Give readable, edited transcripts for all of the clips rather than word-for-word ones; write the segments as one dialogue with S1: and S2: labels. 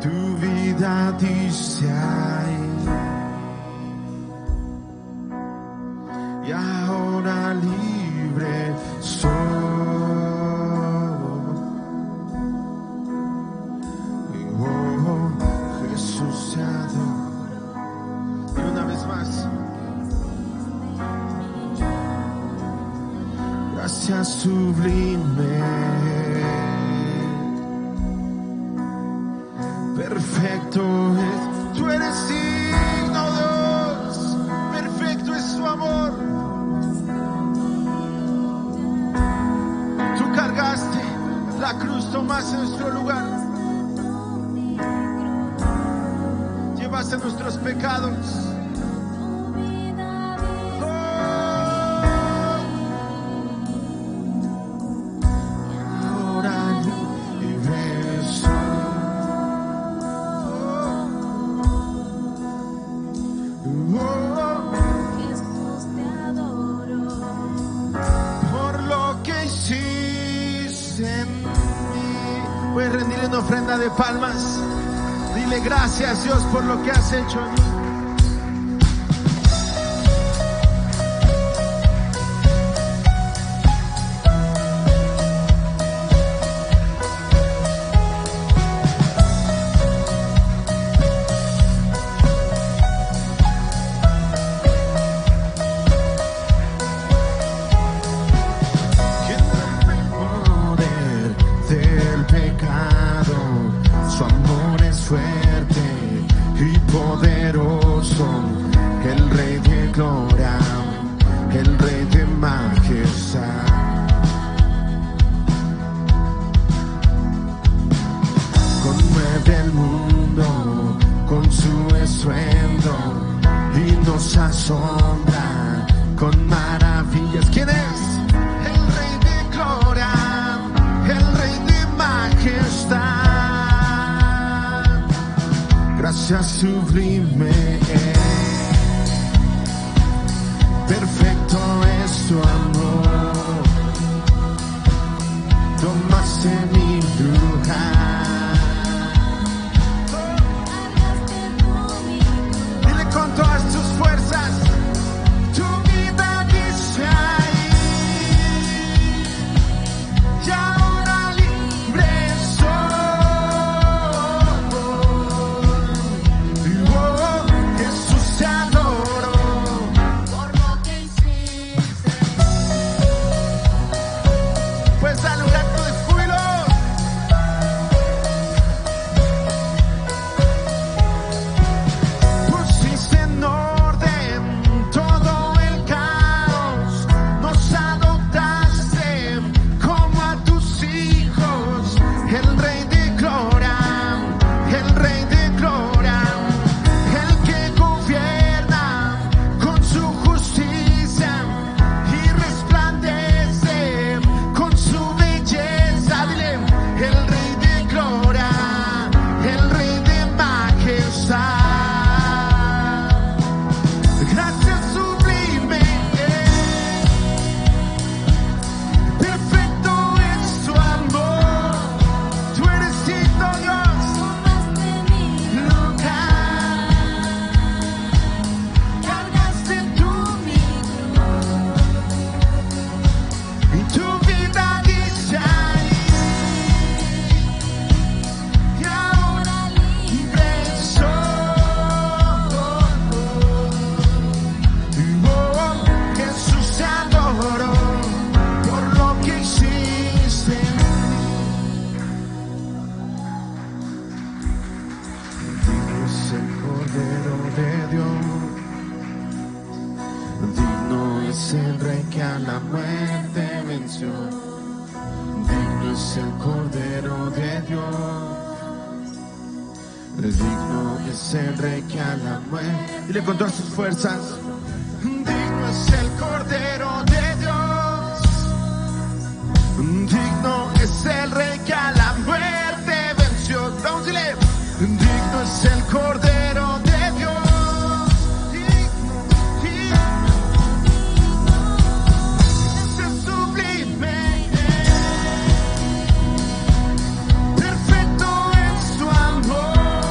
S1: tu vida dice ahí. Y ahora libre soy. Oh, Jesús te adoro. Y una vez más. Gracias sublime. Perfecto es, tú eres digno, Dios. Perfecto es tu amor. Tú cargaste la cruz, tomaste nuestro lugar. Llevaste nuestros pecados. Puedes rendirle una ofrenda de palmas. Dile gracias, Dios, por lo que has hecho en mí. El Rey de gloria, el Rey de majestad. Conmueve el mundo con su estruendo y nos asombra con maravillas. ¿Quién es? El Rey de gloria, el Rey de majestad. Gracias sublime. Perfecto es tu amor, tomaste mi lugar. Dile con todas tus fuerzas, tu vida dice ahí. Y ahora libre soy. Oh, Jesús te adoro. Pues dale un acto de júbilo. Pusiste en orden todo el caos, nos adoptaste como a tus hijos. El Rey de gloria, el Rey de gloria, el que gobierna con su justicia y resplandece con su belleza. Dile, el Rey de gloria, el Rey de majestad. Gracias sublime. Perfecto es tu amor. Tú eres digno, Dios. Lugar. Cargaste tú mi cruz. Y tu vida dice ahí. Y ahora libre soy. Oh, Jesús te adoro por lo que hiciste. Digno es el Cordero de Dios. Digno es el Rey que a la muerte venció. Digno es el Cordero de Dios. Digno es el Rey que a la muerte. Dile con todas sus fuerzas. Digno es el Cordero de Dios. Digno es el Rey que a la muerte venció. Vamos, dile. Digno es el Cordero de Dios. Es sublime. Perfecto es tu amor.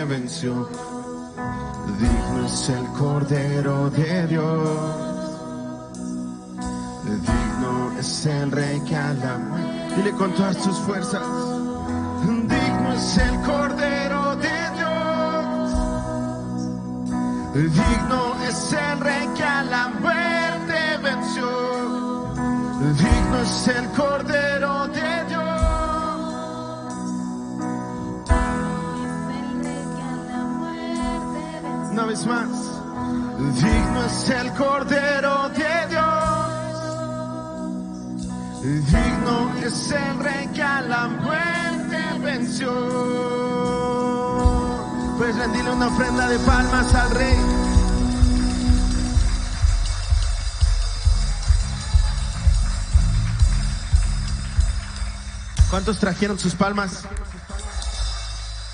S1: muerte venció. Digno es el Cordero de Dios. Digno es el Rey que a la muerte. Dile con todas tus fuerzas. Digno es el Cordero de Dios. Digno es el Rey que a la muerte venció. Digno es el Cordero de Dios. Una vez más. Digno es el Cordero de Dios. Digno es el Rey que a la muerte venció. Puedes rendirle una ofrenda de palmas al Rey. ¿Cuántos trajeron sus palmas?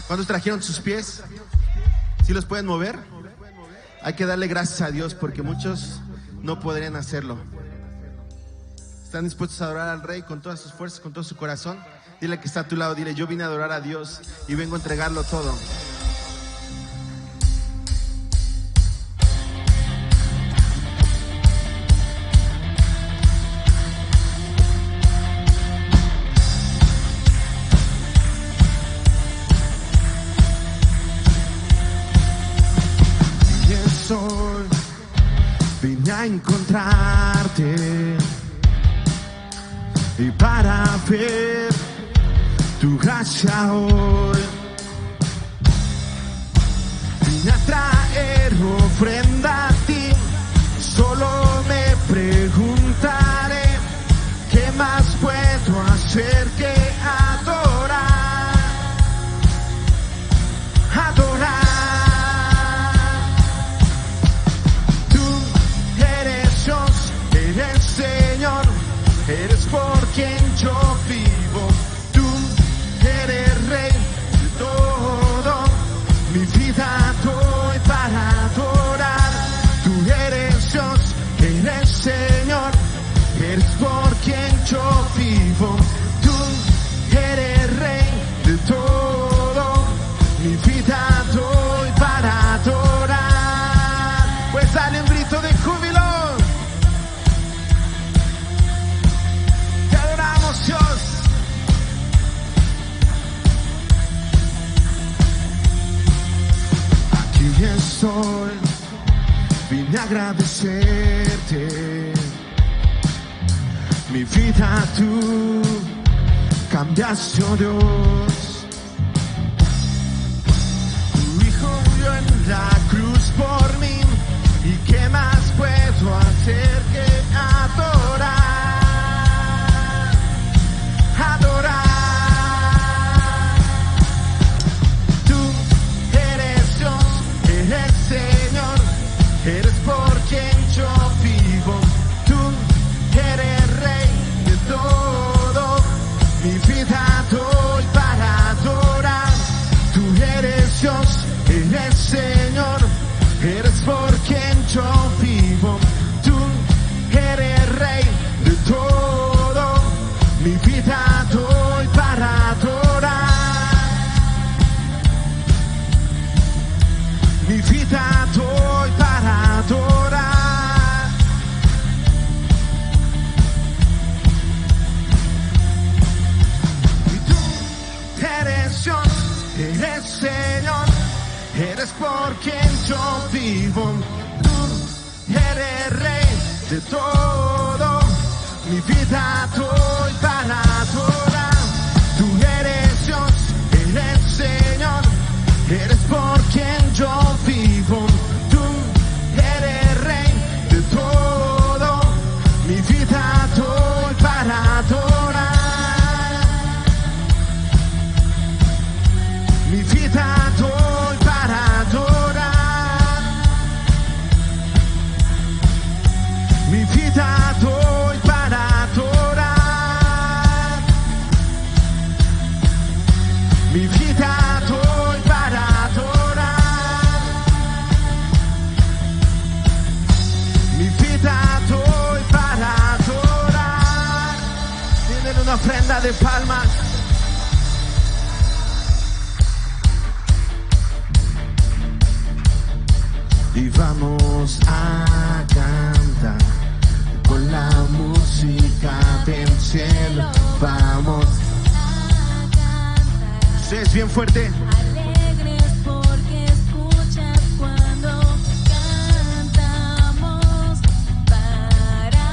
S1: ¿Cuántos trajeron sus pies? ¿Sí los pueden mover? Hay que darle gracias a Dios porque muchos no podrían hacerlo. ¿Están dispuestos a adorar al Rey con todas sus fuerzas, con todo su corazón? Dile que está a tu lado, dile: yo vine a adorar a Dios y vengo a entregarlo todo. Vine a encontrarte y para ver tu gracia hoy. Vine a traer ofrenda a ti. Solo me preguntaré: ¿qué más puedo hacer que adorar? Adorar. Eres Señor, eres por quien yo vivo. Tú eres Rey de todo. Mi vida doy para adorar. Tú eres Dios, eres Señor, eres por quien yo vivo. Tú eres Rey de todo. Mi vida doy para adorar. Pues dale un grito de júbilo. Dios, aquí estoy, vine a agradecerte. Mi vida tú cambiaste, oh Dios. Tu Hijo murió en la cruz por mí. ¿Y qué más puedo hacer que adorar? Adorar. Tú eres Dios, eres Señor, eres por quien yo vivo. Tú eres Rey de todo. Mi vida doy para adorar. Tú eres Dios, eres Señor, eres por quien yo vivo. Tú eres Rey de todo. Mi vida doy para adorar. Mi vida doy para adorar. Y tú eres Dios, eres Señor, eres por quien yo vivo. Tú eres Rey de todo. Mi vida doy para adorar. Tú eres Dios, eres Señor, eres por quien yo vivo. Tú eres Rey de todo. Mi vida doy para adorar. Mi vida doy para adorar. Mi vida doy para adorar. Mi vida doy para adorar. Mi vida doy para adorar. Tienen una ofrenda de palmas. y vamos a cantar con la música del cielo. Vamos a cantar. Ustedes bien fuerte.
S2: Alegres porque escuchas cuando cantamos para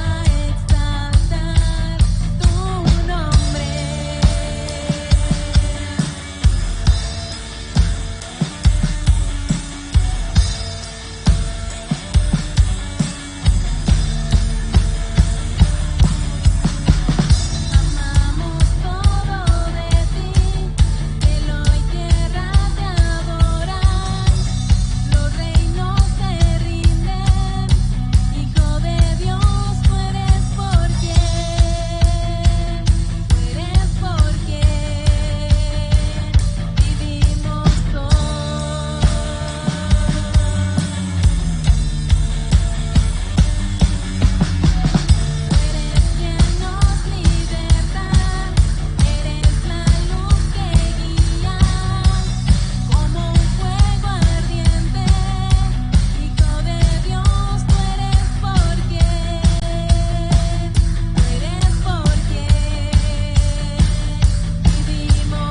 S2: exaltar tu nombre. Amamos todo de ti, cielo y tierra te adoran, los reinos te rinden, Hijo de Dios, tú eres por quien vivimos todos. Eres quien nos liberta, eres la luz que guía, como un fuego ardiente, Hijo de Dios, tú eres por quien vivimos todos.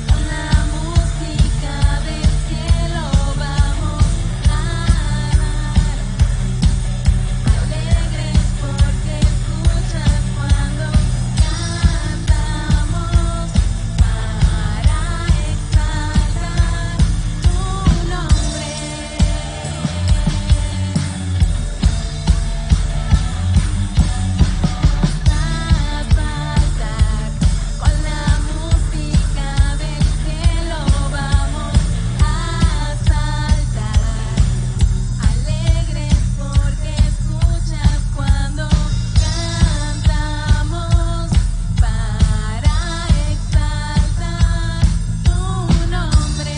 S2: Con la música del cielo vamos a cantar, alegres porque escuchas cuando cantamos para exaltar tu nombre. Con la música del cielo vamos a saltar, alegres porque escuchas cuando cantamos para exaltar tu nombre.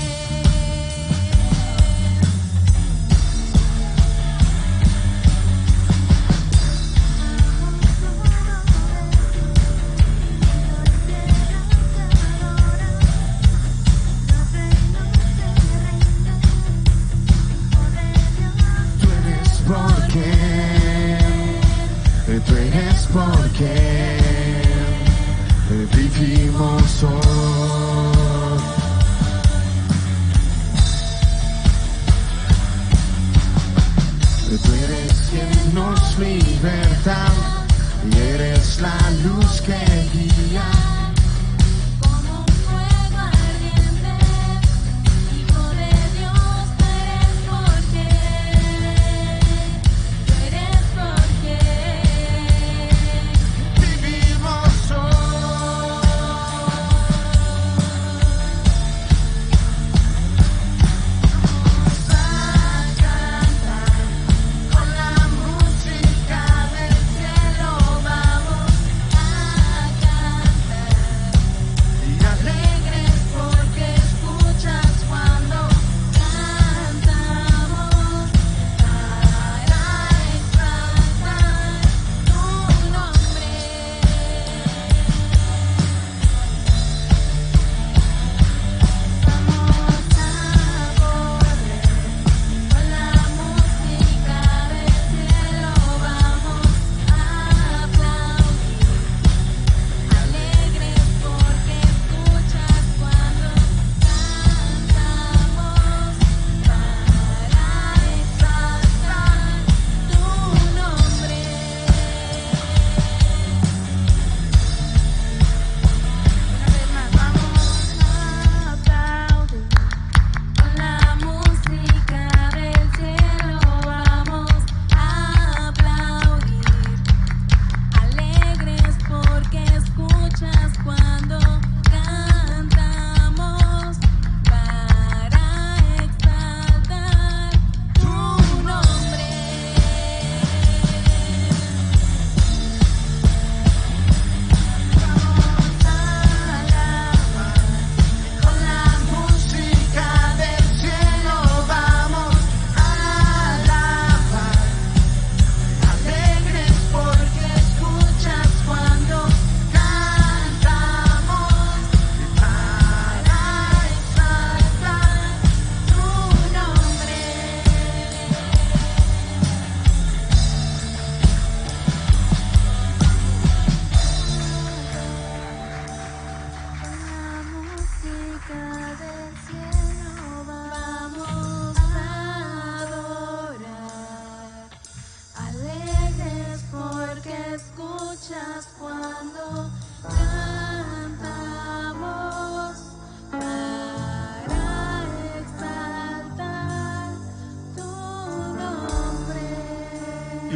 S1: Tú eres porque vivimos hoy. Tú eres quien nos liberta y eres la luz que guía.
S2: Como un fuego ardiente, Hijo de Dios, tú eres por quien
S1: Vivimos hoy.
S2: con la música del cielo vamos a cantar.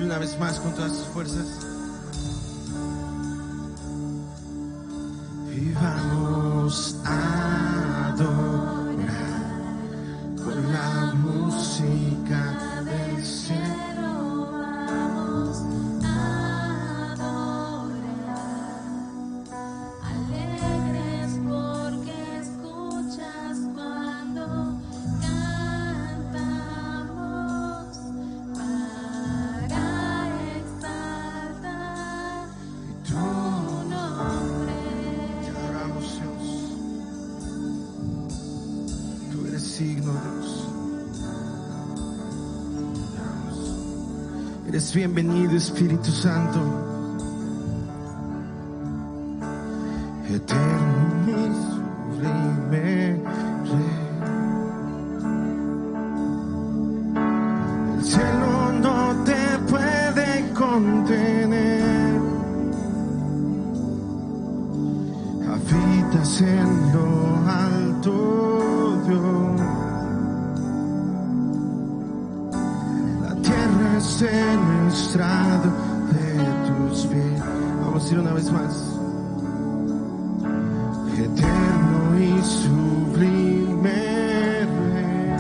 S1: una vez más con todas tus fuerzas. Y vamos a adorar con la música del cielo.
S2: Vamos a adorar, alegres porque escuchas cuando cantamos para exaltar tu nombre.
S1: Te adoramos, Dios. Tú eres signo, Dios. Te adoramos. Eres bienvenido, Espíritu Santo. Eterno y sublime Rey. El cielo no te puede contener. Habitas en lo alto, Dios. La tierra es el estrado de tus pies. Vamos a ir una vez más. Eterno y sublime Rey.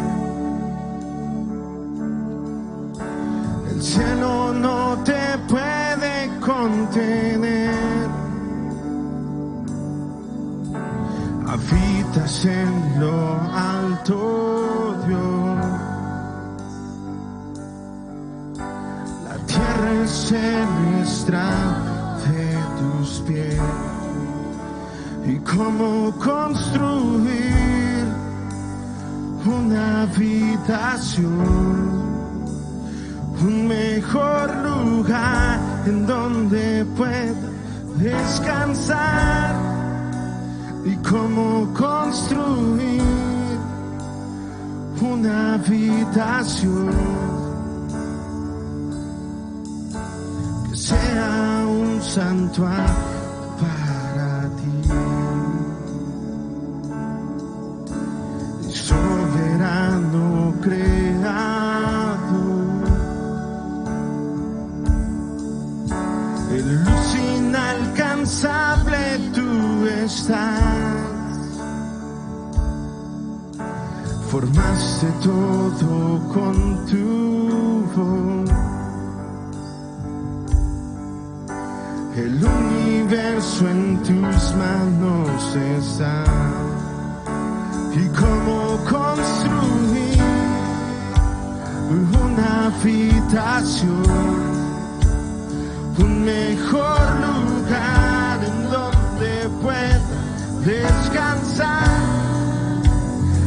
S1: El cielo no te puede contener. Habitas en lo alto, Dios. La tierra es el estrado de tus pies. ¿Y cómo construir una habitación? Un mejor lugar en donde pueda descansar. ¿Y cómo construir una habitación que sea un santuario para ti? Soberano creador, en luz inalcanzable tú estás. Formaste todo con tu voz. El universo en tus manos está. ¿Y cómo construir una habitación? Un mejor lugar en donde pueda descansar.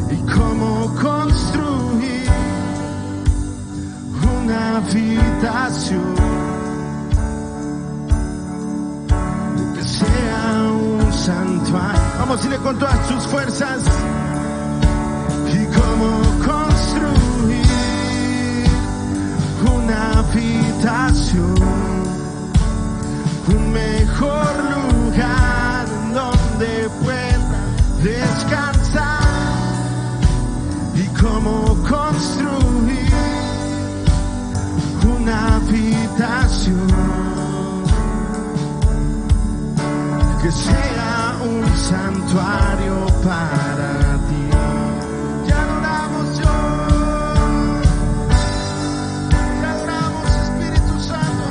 S1: ¿Y cómo construir una habitación que sea un santuario? Vamos a decirle con todas sus fuerzas. ¿Y cómo construir una habitación? Un mejor lugar donde pueda descansar. ¿Y cómo construir una habitación que sea un santuario para ti? Te adoramos, Dios. Te adoramos, Espíritu Santo.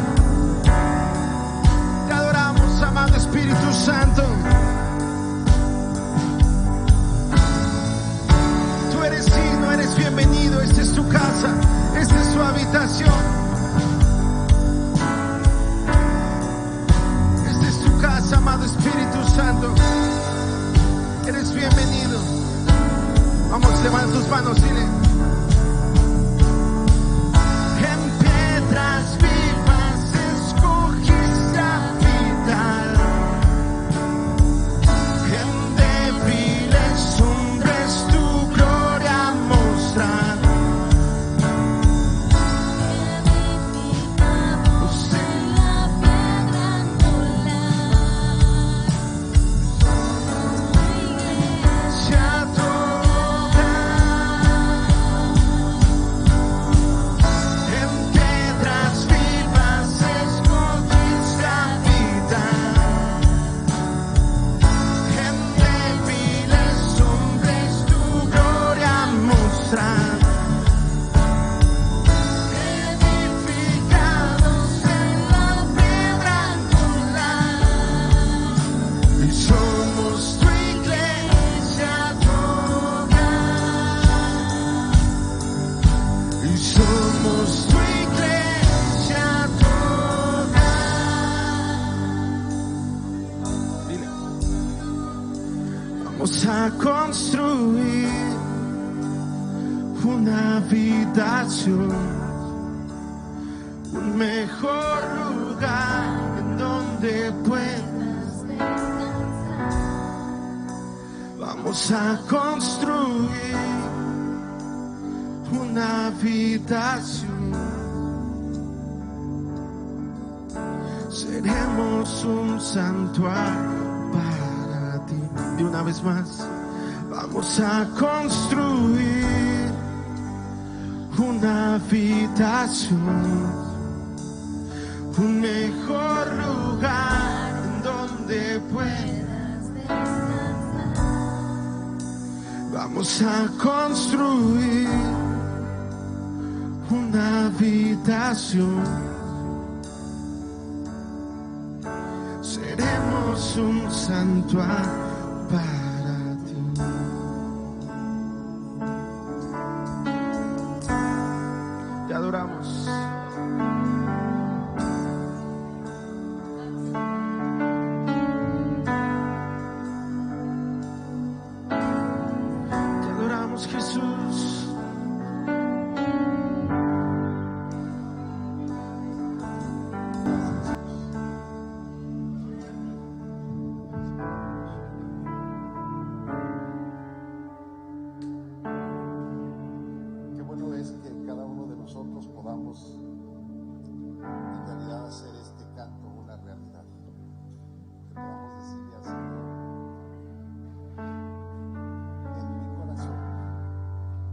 S1: Te adoramos, amado Espíritu Santo. Tú eres digno, eres bienvenido. Esta es tu casa, esta es tu habitación. Esta es tu casa, amado Espíritu Santo. Eres bienvenido. Vamos, levanta tus manos, dile. En piedras vivas escogiste habitar. En débiles hombres tu gloria mostrar.
S2: Edificamos en la piedra angular. Somos tu iglesia.
S1: Sea toda Vamos a construir una habitación, un mejor lugar en donde puedas
S2: descansar.
S1: Vamos a construir una habitación. Seremos un santuario para ti. Y una vez más, vamos a construir una habitación, un mejor lugar en donde puedas
S2: Descansar.
S1: Vamos a construir una habitación. Seremos un santuario para ti. Te adoramos. Te adoramos, Jesús.
S3: Qué bueno es que cada uno de nosotros podamos en realidad hacer este canto una realidad. Que podamos decirle al Señor, en mi corazón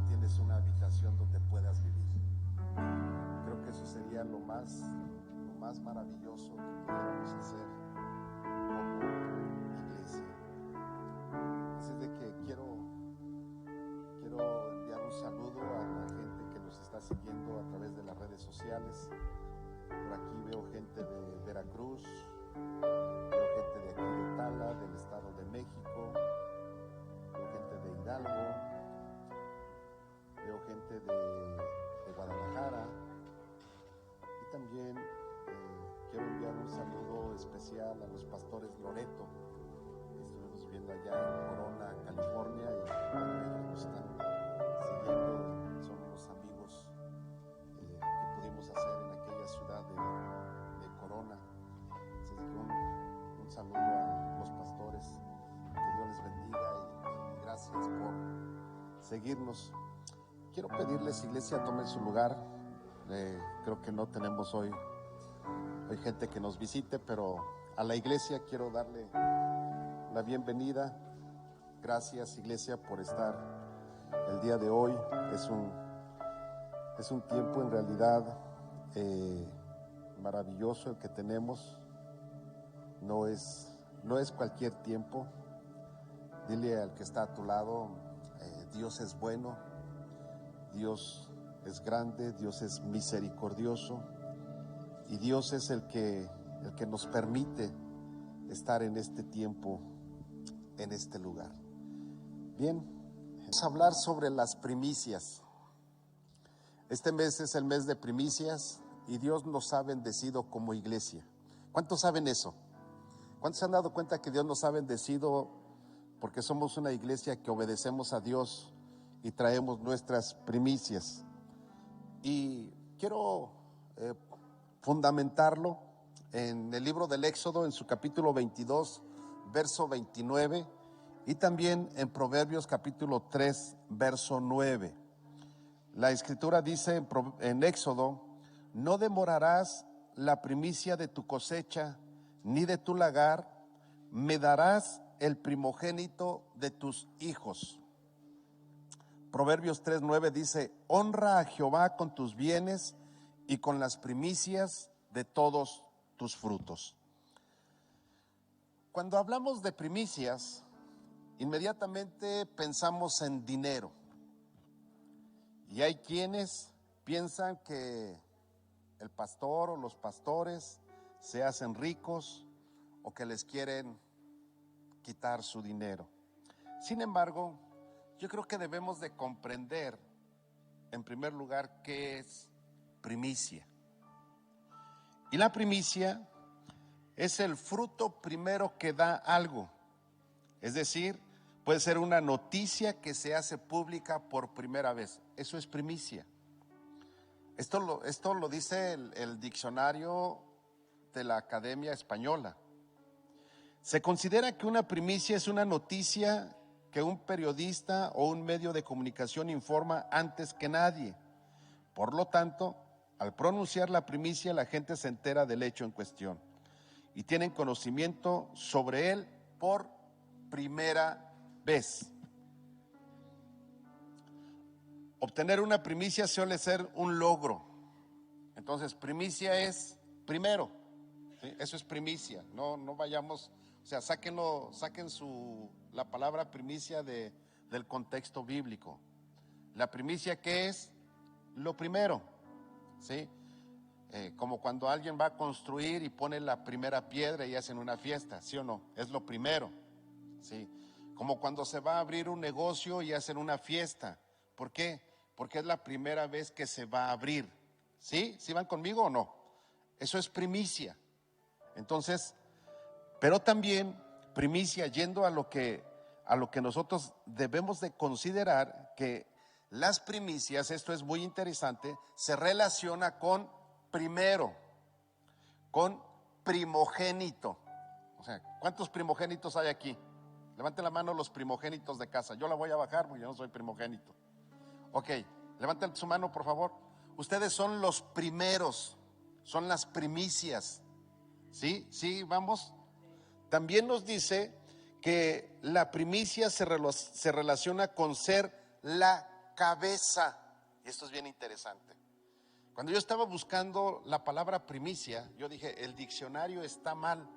S3: tienes una habitación donde puedas vivir. Creo que eso sería lo más maravilloso que pudiéramos hacer como iglesia. Así es de que quiero enviar un saludo a la gente que nos está siguiendo a través de las redes sociales. Por aquí veo gente de Veracruz, veo gente de aquí de Tala, del Estado de México, veo gente de Hidalgo, veo gente de Guadalajara y también quiero enviar un saludo especial a los pastores Loreto, que estuvimos viendo allá en Corona, California, y bueno, ellos nos están siguiendo, son unos amigos que pudimos hacer en aquella ciudad de Corona. Así que un saludo a los pastores, que Dios les bendiga y gracias por seguirnos. Quiero pedirles, iglesia, tomen su lugar. Creo que no tenemos hoy gente que nos visite, pero a la iglesia quiero darle la bienvenida. Gracias, iglesia, por estar el día de hoy. Es un tiempo en realidad maravilloso el que tenemos. No es cualquier tiempo. Dile al que está a tu lado, Dios es bueno, Dios es grande, Dios es misericordioso y Dios es el que nos permite estar en este tiempo, en este lugar. Bien, vamos a hablar sobre las primicias. Este mes es el mes de primicias y Dios nos ha bendecido como iglesia. ¿Cuántos saben eso? ¿Cuántos se han dado cuenta que Dios nos ha bendecido porque somos una iglesia que obedecemos a Dios y traemos nuestras primicias? Y quiero fundamentarlo en el libro del Éxodo, en su capítulo 22, verso 29, y también en Proverbios capítulo 3, verso 9. La escritura dice en Éxodo: no demorarás la primicia de tu cosecha ni de tu lagar, me darás el primogénito de tus hijos. Proverbios 3:9 dice: honra a Jehová con tus bienes y con las primicias de todos tus frutos. Cuando hablamos de primicias, inmediatamente pensamos en dinero. Y hay quienes piensan que el pastor o los pastores se hacen ricos o que les quieren quitar su dinero. Sin embargo, yo creo que debemos de comprender, en primer lugar, qué es primicia. Y la primicia es el fruto primero que da algo. Es decir, puede ser una noticia que se hace pública por primera vez. Eso es primicia. Esto lo dice el diccionario de la Academia Española. Se considera que una primicia es una noticia que un periodista o un medio de comunicación informa antes que nadie. Por lo tanto, al pronunciar la primicia, la gente se entera del hecho en cuestión y tienen conocimiento sobre él por primera vez. Obtener una primicia suele ser un logro. Entonces, primicia es primero, ¿sí? Eso es primicia. No vayamos, o sea, saquen la palabra primicia del contexto bíblico. La primicia, ¿qué es? Lo primero, ¿sí? Como cuando alguien va a construir y pone la primera piedra y hacen una fiesta, ¿sí o no? Es lo primero, ¿sí? Como cuando se va a abrir un negocio y hacen una fiesta. ¿Por qué? Porque es la primera vez que se va a abrir. ¿Sí? ¿Sí van conmigo o no? Eso es primicia. Entonces, pero también primicia, yendo a lo que nosotros debemos de considerar, que las primicias, esto es muy interesante, se relaciona con primero, con primogénito. O sea, ¿cuántos primogénitos hay aquí? Levanten la mano los primogénitos de casa. Yo la voy a bajar porque yo no soy primogénito. Ok, levanten su mano por favor. Ustedes son los primeros, son las primicias. ¿Sí? ¿Sí? Vamos. También nos dice que la primicia se relaciona con ser la cabeza. Y esto es bien interesante. Cuando yo estaba buscando la palabra primicia, yo dije, el diccionario está mal,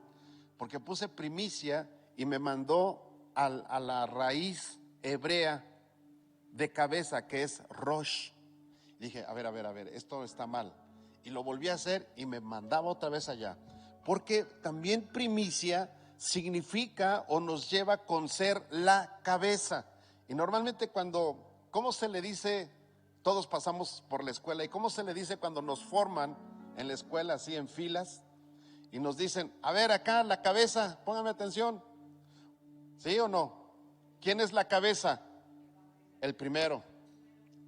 S3: porque puse primicia y me mandó a la raíz hebrea de cabeza, que es rosh. Dije, a ver, esto está mal. Y lo volví a hacer y me mandaba otra vez allá. Porque también primicia significa o nos lleva con ser la cabeza. Y normalmente ¿cómo se le dice? Todos pasamos por la escuela. ¿Y cómo se le dice cuando nos forman en la escuela así en filas? Y nos dicen, a ver acá la cabeza, póngame atención. ¿Sí o no? ¿Quién es la cabeza? El primero.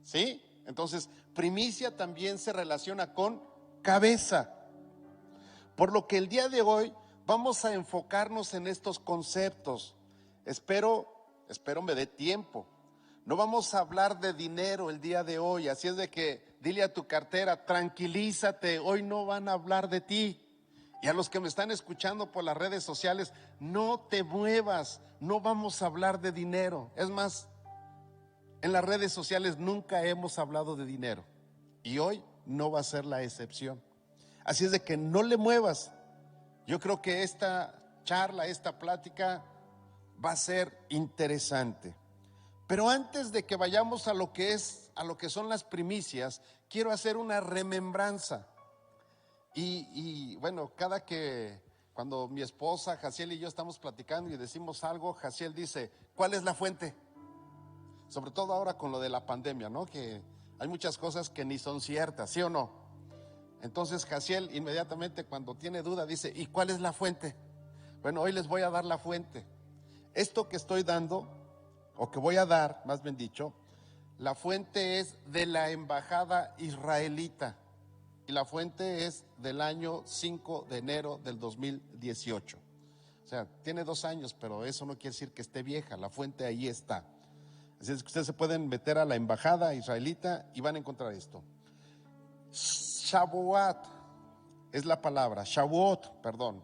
S3: ¿Sí? Entonces, primicia también se relaciona con cabeza. Por lo que el día de hoy vamos a enfocarnos en estos conceptos. Espero me dé tiempo. No vamos a hablar de dinero el día de hoy, así es de que dile a tu cartera, tranquilízate, hoy no van a hablar de ti. Y a los que me están escuchando por las redes sociales, no te muevas, no vamos a hablar de dinero. Es más, en las redes sociales nunca hemos hablado de dinero y hoy no va a ser la excepción. Así es de que no le muevas. Yo creo que esta charla, esta plática va a ser interesante. Pero antes de que vayamos a lo que son las primicias, quiero hacer una remembranza. Y bueno, cuando mi esposa Jaciel y yo estamos platicando y decimos algo, Jaciel dice, ¿cuál es la fuente? Sobre todo ahora con lo de la pandemia, ¿no? Que hay muchas cosas que ni son ciertas, ¿sí o no? Entonces Jaciel inmediatamente cuando tiene duda dice, ¿y cuál es la fuente? Bueno, hoy les voy a dar la fuente. Esto que estoy dando, o que voy a dar, más bien dicho, la fuente es de la embajada israelita. Y la fuente es del año 5 de enero del 2018. O sea, tiene 2 años, pero eso no quiere decir que esté vieja. La fuente ahí está. Así es que ustedes se pueden meter a la embajada israelita y van a encontrar esto. Shavuot es la palabra, Shavuot, perdón.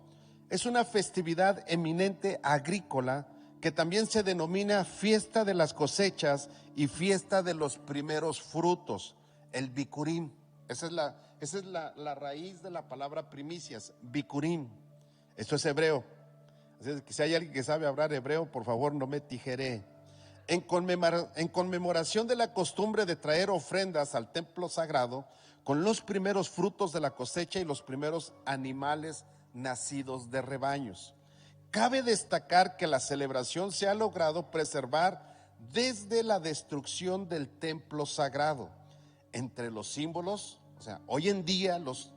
S3: Es una festividad eminente agrícola que también se denomina fiesta de las cosechas y fiesta de los primeros frutos, el Bikurim. Esa es la raíz de la palabra primicias, Bikurim. Esto es hebreo. Así es que si hay alguien que sabe hablar hebreo, por favor no me tijeree. En conmemoración de la costumbre de traer ofrendas al templo sagrado con los primeros frutos de la cosecha y los primeros animales nacidos de rebaños. Cabe destacar que la celebración se ha logrado preservar desde la destrucción del templo sagrado. Entre los símbolos, o sea, hoy en día los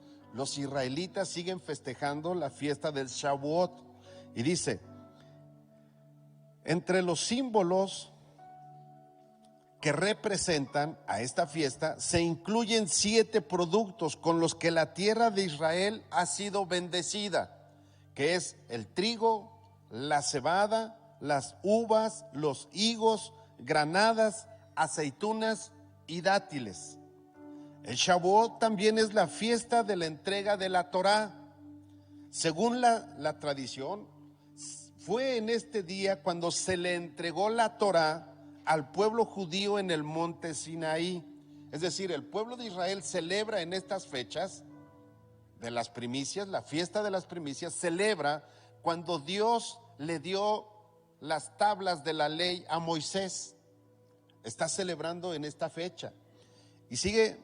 S3: israelitas siguen festejando la fiesta del Shavuot y dice, Entre los símbolos que representan a esta fiesta se incluyen 7 productos con los que la tierra de Israel ha sido bendecida, que es el trigo, la cebada, las uvas, los higos, granadas, aceitunas y dátiles. El Shavuot también es la fiesta de la entrega de la Torá. Según la tradición, fue en este día cuando se le entregó la Torá al pueblo judío en el monte Sinaí. Es decir, el pueblo de Israel celebra en estas fechas de las primicias, la fiesta de las primicias, celebra cuando Dios le dio las tablas de la ley a Moisés. Está celebrando en esta fecha. Y sigue,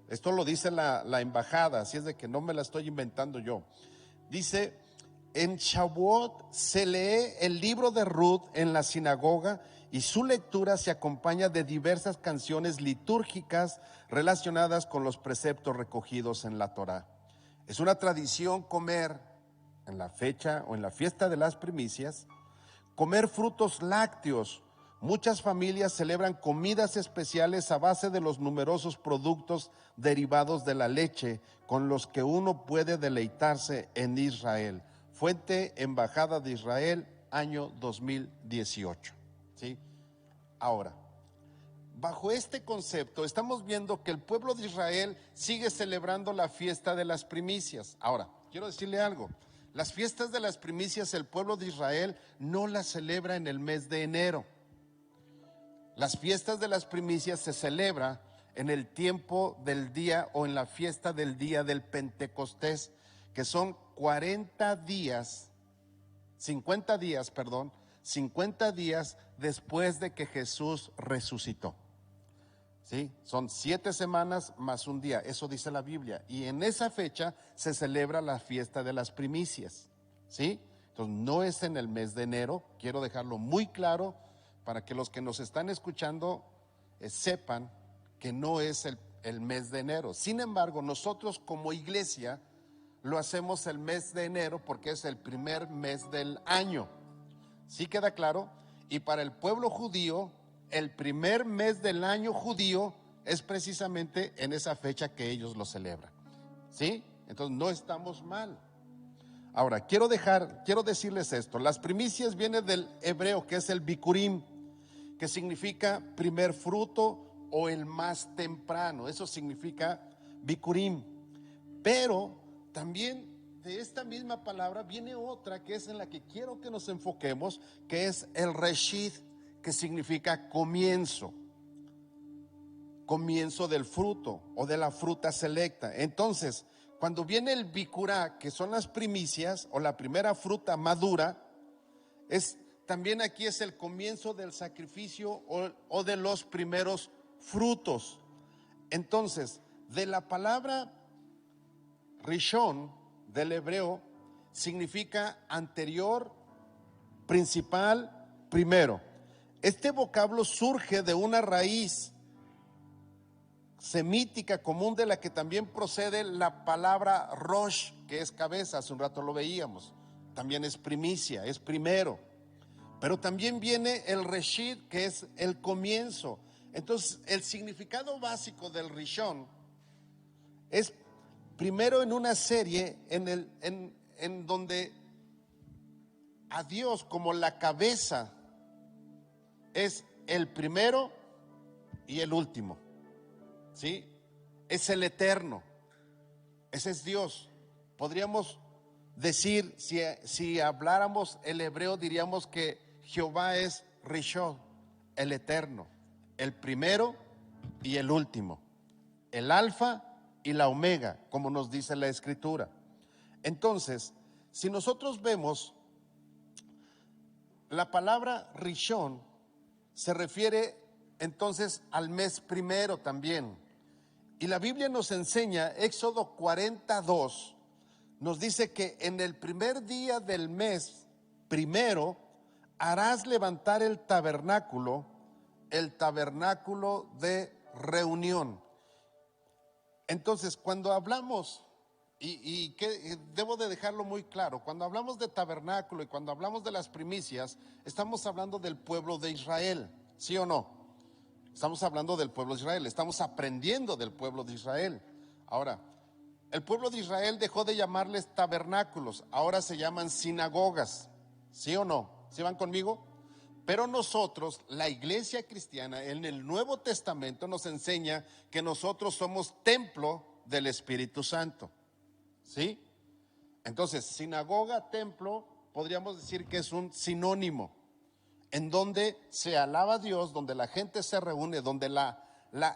S3: esto lo dice la embajada, así es de que no me la estoy inventando yo. Dice, en Shavuot se lee el libro de Ruth en la sinagoga y su lectura se acompaña de diversas canciones litúrgicas relacionadas con los preceptos recogidos en la Torá. Es una tradición comer en la fecha o en la fiesta de las primicias, comer frutos lácteos. Muchas familias celebran comidas especiales a base de los numerosos productos derivados de la leche con los que uno puede deleitarse en Israel. Fuente Embajada de Israel, año 2018. ¿Sí? Ahora, bajo este concepto estamos viendo que el pueblo de Israel sigue celebrando la fiesta de las primicias. Ahora, quiero decirle algo. Las fiestas de las primicias el pueblo de Israel no las celebra en el mes de enero. Las fiestas de las primicias se celebra en el tiempo del día o en la fiesta del día del Pentecostés, que son 50 días después de que Jesús resucitó. ¿Sí? Son 7 semanas más un día, eso dice la Biblia. Y en esa fecha se celebra la fiesta de las primicias. ¿Sí? Entonces no es en el mes de enero, quiero dejarlo muy claro para que los que nos están escuchando sepan que no es el mes de enero. Sin embargo, nosotros como iglesia lo hacemos el mes de enero porque es el primer mes del año. ¿Sí queda claro? Y para el pueblo judío, el primer mes del año judío es precisamente en esa fecha que ellos lo celebran. ¿Sí? Entonces no estamos mal. Ahora, quiero decirles esto. Las primicias vienen del hebreo, que es el bikurim, que significa primer fruto o el más temprano. Eso significa bikurim. Pero también de esta misma palabra viene otra que es en la que quiero que nos enfoquemos, que es el reshit, que significa comienzo. Comienzo del fruto o de la fruta selecta. Entonces, cuando viene el bikurá, que son las primicias o la primera fruta madura, también aquí es el comienzo del sacrificio o de los primeros frutos. Entonces, de la palabra rishon del hebreo significa anterior, principal, primero. Este vocablo surge de una raíz semítica común de la que también procede la palabra rosh, que es cabeza, hace un rato lo veíamos. También es primicia, es primero. Pero también viene el reshit, que es el comienzo. Entonces, el significado básico del rishon es primero en una serie en donde a Dios como la cabeza es el primero y el último. ¿Sí? Es el eterno. Ese es Dios. Podríamos decir, si habláramos el hebreo, diríamos que Jehová es Rishon, el eterno, el primero y el último, el alfa y la omega, como nos dice la escritura. Entonces, si nosotros vemos la palabra Rishon, se refiere entonces al mes primero también. Y la Biblia nos enseña, Éxodo 42, nos dice que en el primer día del mes primero harás levantar el tabernáculo de reunión. Entonces, cuando hablamos y que debo de dejarlo muy claro, cuando hablamos de tabernáculo y cuando hablamos de las primicias, estamos hablando del pueblo de Israel, ¿sí o no? Estamos hablando del pueblo de Israel, estamos aprendiendo del pueblo de Israel. Ahora, el pueblo de Israel dejó de llamarles tabernáculos, ahora se llaman sinagogas, ¿sí o no? ¿Sí van conmigo? Pero nosotros, la iglesia cristiana, en el Nuevo Testamento nos enseña que nosotros somos templo del Espíritu Santo, ¿sí? Entonces, sinagoga, templo, podríamos decir que es un sinónimo, en donde se alaba a Dios, donde la gente se reúne, donde la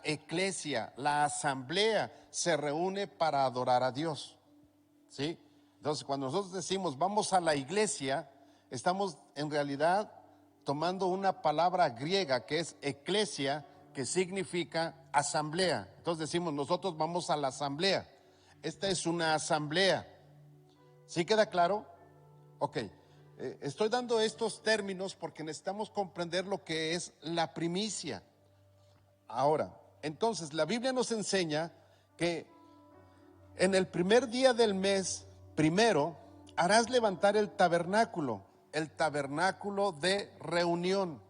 S3: eclesia, la asamblea se reúne para adorar a Dios, ¿sí? Entonces, cuando nosotros decimos vamos a la iglesia, estamos en realidad tomando una palabra griega que es eclesia, que significa asamblea. Entonces decimos, nosotros vamos a la asamblea. Esta es una asamblea. ¿Sí queda claro? Ok. Estoy dando estos términos porque necesitamos comprender lo que es la primicia. Ahora, entonces la Biblia nos enseña que en el primer día del mes primero harás levantar el tabernáculo de reunión.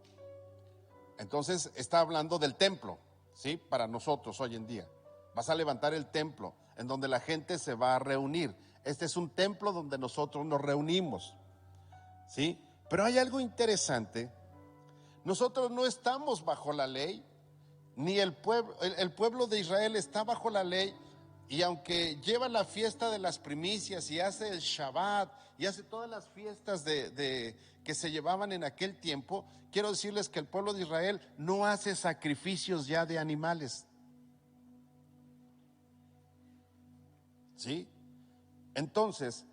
S3: Entonces está hablando del templo, ¿sí? Para nosotros hoy en día. Vas a levantar el templo en donde la gente se va a reunir. Este es un templo donde nosotros nos reunimos, ¿sí? Pero hay algo interesante. Nosotros no estamos bajo la ley, ni el pueblo de Israel está bajo la ley. Y aunque lleva la fiesta de las primicias y hace el Shabbat y hace todas las fiestas que se llevaban en aquel tiempo, quiero decirles que el pueblo de Israel no hace sacrificios ya de animales, ¿sí? Entonces,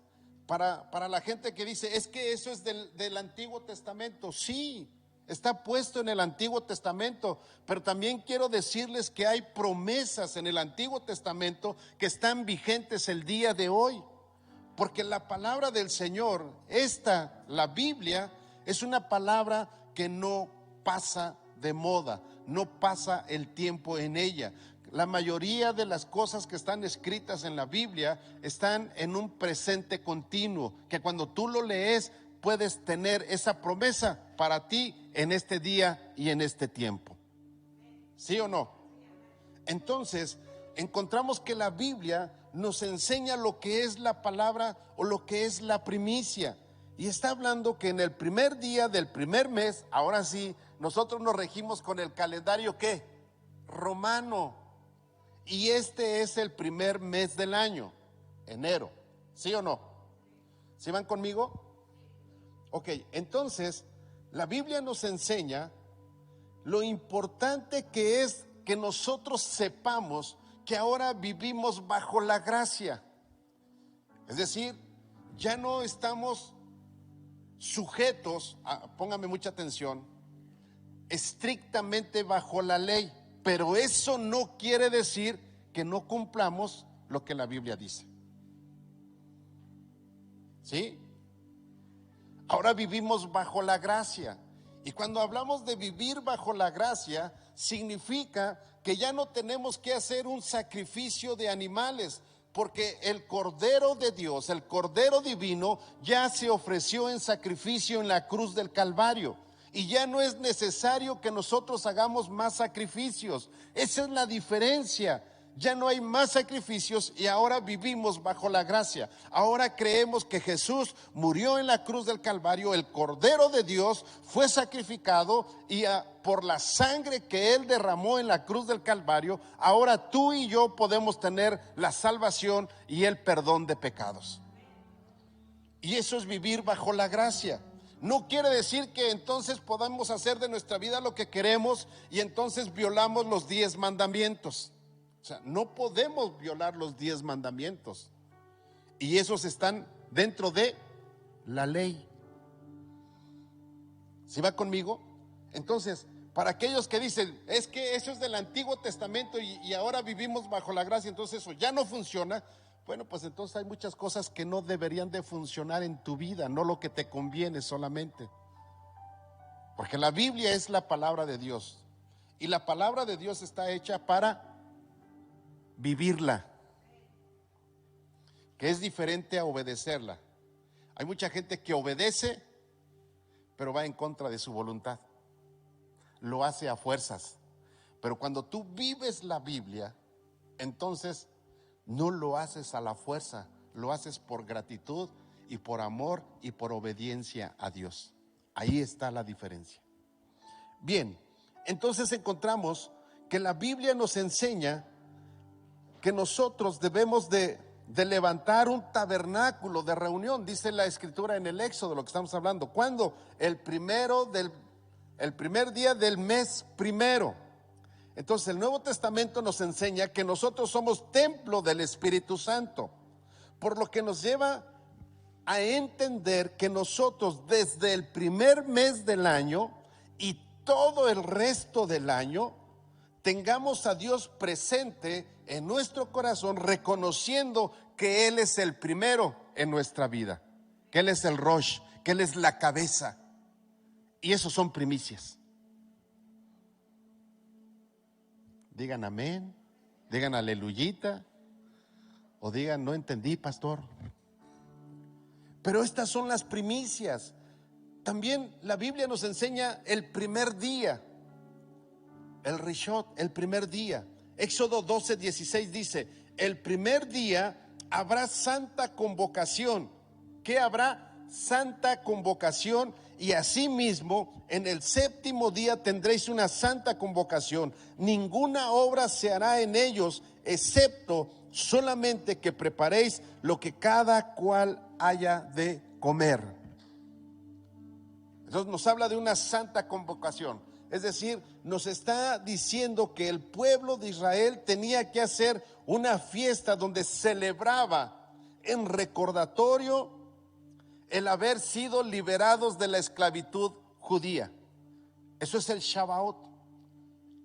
S3: para la gente que dice, es que eso es del Antiguo Testamento, sí, está puesto en el Antiguo Testamento, pero también quiero decirles que hay promesas en el Antiguo Testamento que están vigentes el día de hoy, porque la palabra del Señor, la Biblia, es una palabra que no pasa de moda, no pasa el tiempo en ella. La mayoría de las cosas que están escritas en la Biblia están en un presente continuo, que cuando tú lo lees puedes tener esa promesa para ti en este día y en este tiempo. ¿Sí o no? Entonces, encontramos que la Biblia nos enseña lo que es la palabra o lo que es la primicia. Y está hablando que en el primer día del primer mes, ahora sí, nosotros nos regimos con el calendario ¿qué? Romano. Y este es el primer mes del año, enero. ¿Sí o no? ¿Sí van conmigo? Ok, entonces la Biblia nos enseña lo importante que es que nosotros sepamos que ahora vivimos bajo la gracia. Es decir, ya no estamos sujetos, póngame mucha atención, estrictamente bajo la ley, pero eso no quiere decir que no cumplamos lo que la Biblia dice. ¿Sí? Ahora vivimos bajo la gracia. Y cuando hablamos de vivir bajo la gracia, significa que ya no tenemos que hacer un sacrificio de animales, porque el Cordero de Dios, el Cordero Divino, ya se ofreció en sacrificio en la cruz del Calvario. Y ya no es necesario que nosotros hagamos más sacrificios. Esa es la diferencia. Ya no hay más sacrificios y ahora vivimos bajo la gracia. Ahora creemos que Jesús murió en la cruz del Calvario, el Cordero de Dios fue sacrificado y por la sangre que Él derramó en la cruz del Calvario, ahora tú y yo podemos tener la salvación y el perdón de pecados. Y eso es vivir bajo la gracia. No quiere decir que entonces podamos hacer de nuestra vida lo que queremos y entonces violamos los 10 mandamientos. O sea, no podemos violar los 10 mandamientos. Y esos están dentro de la ley. ¿Sí va conmigo? Entonces, para aquellos que dicen, es que eso es del Antiguo Testamento y ahora vivimos bajo la gracia, entonces eso ya no funciona. Bueno, pues entonces hay muchas cosas que no deberían de funcionar en tu vida, no lo que te conviene solamente. Porque la Biblia es la palabra de Dios. Y la palabra de Dios está hecha para vivirla. que es diferente a obedecerla. Hay mucha gente que obedece, pero va en contra de su voluntad. Lo hace a fuerzas. Pero cuando tú vives la Biblia, entonces no lo haces a la fuerza, lo haces por gratitud y por amor y por obediencia a Dios. Ahí está la diferencia. Bien, entonces encontramos que la Biblia nos enseña que nosotros debemos de levantar un tabernáculo de reunión. Dice la escritura en el Éxodo, lo que estamos hablando. ¿Cuándo? El primer día del mes primero. Entonces el Nuevo Testamento nos enseña que nosotros somos templo del Espíritu Santo, por lo que nos lleva a entender que nosotros desde el primer mes del año y todo el resto del año tengamos a Dios presente en nuestro corazón, reconociendo que Él es el primero en nuestra vida, que Él es el Rosh, que Él es la cabeza. Y esos son primicias. Digan amén, digan aleluyita, o digan no entendí, pastor. Pero estas son las primicias. También la Biblia nos enseña el primer día, el Rishot, el primer día. Éxodo 12:16 dice: el primer día habrá santa convocación. ¿Qué habrá? Santa convocación. Y asimismo en el séptimo día tendréis una santa convocación. Ninguna obra se hará en ellos, excepto solamente que preparéis lo que cada cual haya de comer. Entonces nos habla de una santa convocación. Es decir, nos está diciendo que el pueblo de Israel tenía que hacer una fiesta donde celebraba en recordatorio el haber sido liberados de la esclavitud judía. Eso es el Shabbat.